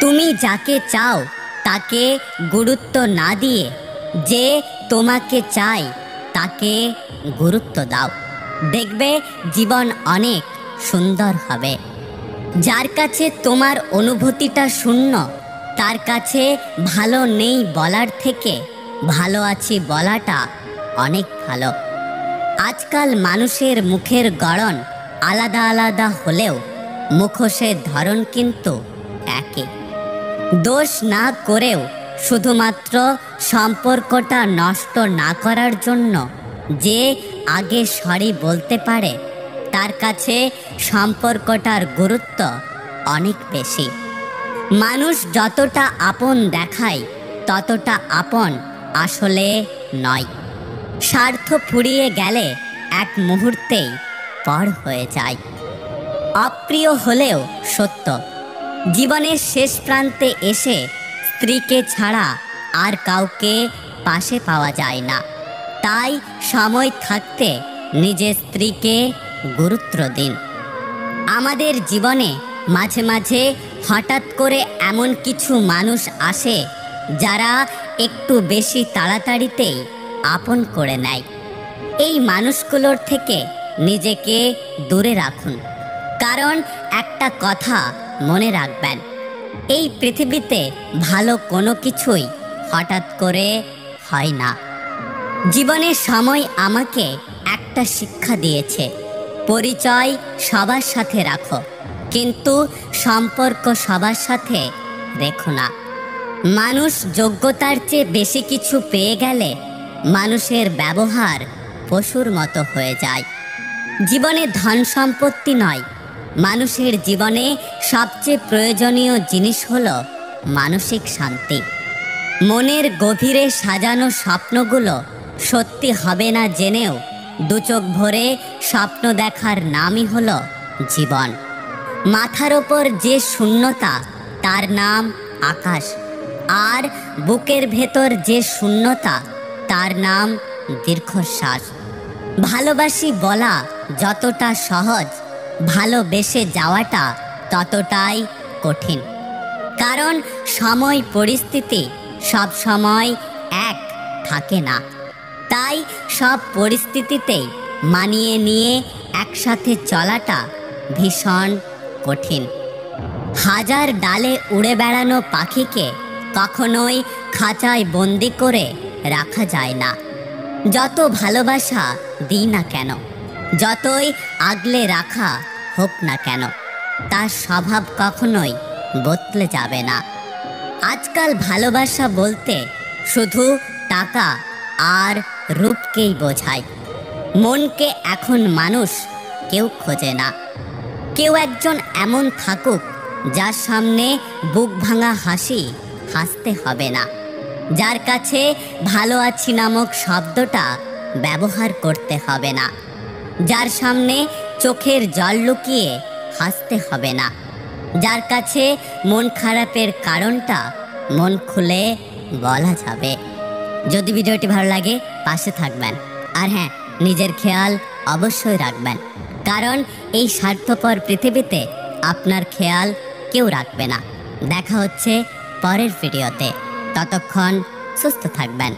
তুমি যাকে চাও তাকে গুরুত্ব না দিয়ে যে তোমাকে চায় তাকে গুরুত্ব দাও। দেখবে জীবন অনেক সুন্দর হবে। যার কাছে তোমার অনুভূতিটা শূন্য, তার কাছে ভালো নেই বলার থেকে ভালো আছি বলাটা অনেক ভালো। আজকাল মানুষের মুখের গড়ন আলাদা আলাদা হলেও মুখোশের ধরন কিন্তু একই। দোষ না করেও শুধুমাত্র সম্পর্কটা নষ্ট না করার জন্য যে আগে সরি বলতে পারে, তার কাছে সম্পর্কটার গুরুত্ব অনেক বেশি। মানুষ যতটা আপন দেখায় ততটা আপন আসলে নয়। স্বার্থ ফুরিয়ে গেলে এক মুহূর্তেই পর হয়ে যায়। অপ্রিয় হলেও সত্য, জীবনের শেষ প্রান্তে এসে স্ত্রীকে ছাড়া আর কাউকে পাশে পাওয়া যায় না। তাই সময় থাকতে নিজের স্ত্রীকে গুরুত্ব দিন। আমাদের জীবনে মাঝে মাঝে হঠাৎ করে এমন কিছু মানুষ আসে যারা একটু বেশি তাড়াতাড়িতেই আপন করে নেয়। এই মানুষগুলোর থেকে নিজেকে দূরে রাখুন। কারণ একটা কথা মনে রাখবেন, এই পৃথিবীতে ভালো কোনো কিছুই হঠাৎ করে হয় না। জীবনের সময় আমাকে একটা শিক্ষা দিয়েছে, পরিচয় সবার সাথে রাখো, কিন্তু সম্পর্ক সবার সাথে রেখো না। মানুষ যোগ্যতার চেয়ে বেশি কিছু পেয়ে গেলে মানুষের ব্যবহার পশুর মতো হয়ে যায়। জীবনে ধন সম্পত্তি নয়, মানুষের জীবনে সবচেয়ে প্রয়োজনীয় জিনিস হলো মানসিক শান্তি। মনের গভীরে সাজানো স্বপ্নগুলো সত্যি হবে না জেনেও দু চোখ ভরে স্বপ্ন দেখার নামই হলো জীবন। মাথার ওপর যে শূন্যতা তার নাম আকাশ, আর বুকের ভেতর যে শূন্যতা তার নাম দীর্ঘশ্বাস। ভালোবাসি বলা যতটা সহজ, ভালোবেসে যাওয়াটা ততটাই কঠিন। কারণ সময় পরিস্থিতি সব সময় এক থাকে না। তাই সব পরিস্থিতিতেই মানিয়ে নিয়ে একসাথে চলাটা ভীষণ কঠিন। হাজার ডালে উড়ে বেড়ানো পাখিকে কখনোই খাঁচায় বন্দি করে রাখা যায় না। যত ভালোবাসা দিই না কেন, যতই আগলে রাখা হোক না কেন, তার স্বভাব কখনোই বদলে যাবে না। আজকাল ভালোবাসা বলতে শুধু টাকা আর রূপকেই বোঝায়। মনকে এখন মানুষ কেউ খোঁজে না। কেউ একজন এমন থাকুক যার সামনে বুক ভাঙা হাসি হাসতে হবে না, যার কাছে ভালো আছি নামক শব্দটা ব্যবহার করতে হবে না, যার সামনে চোখের জল লুকিয়ে হাসতে হবে না, যার কাছে মন খারাপের কারণটা মন খুলে বলা যাবে। যদি ভিডিওটি ভালো লাগে পাশে থাকবেন, আর হ্যাঁ, নিজের খেয়াল অবশ্যই রাখবেন। কারণ এই স্বার্থপর পৃথিবীতে আপনার খেয়াল কেউ রাখবে না। দেখা হচ্ছে পরের ভিডিওতে। ততক্ষণ সুস্থ থাকবেন।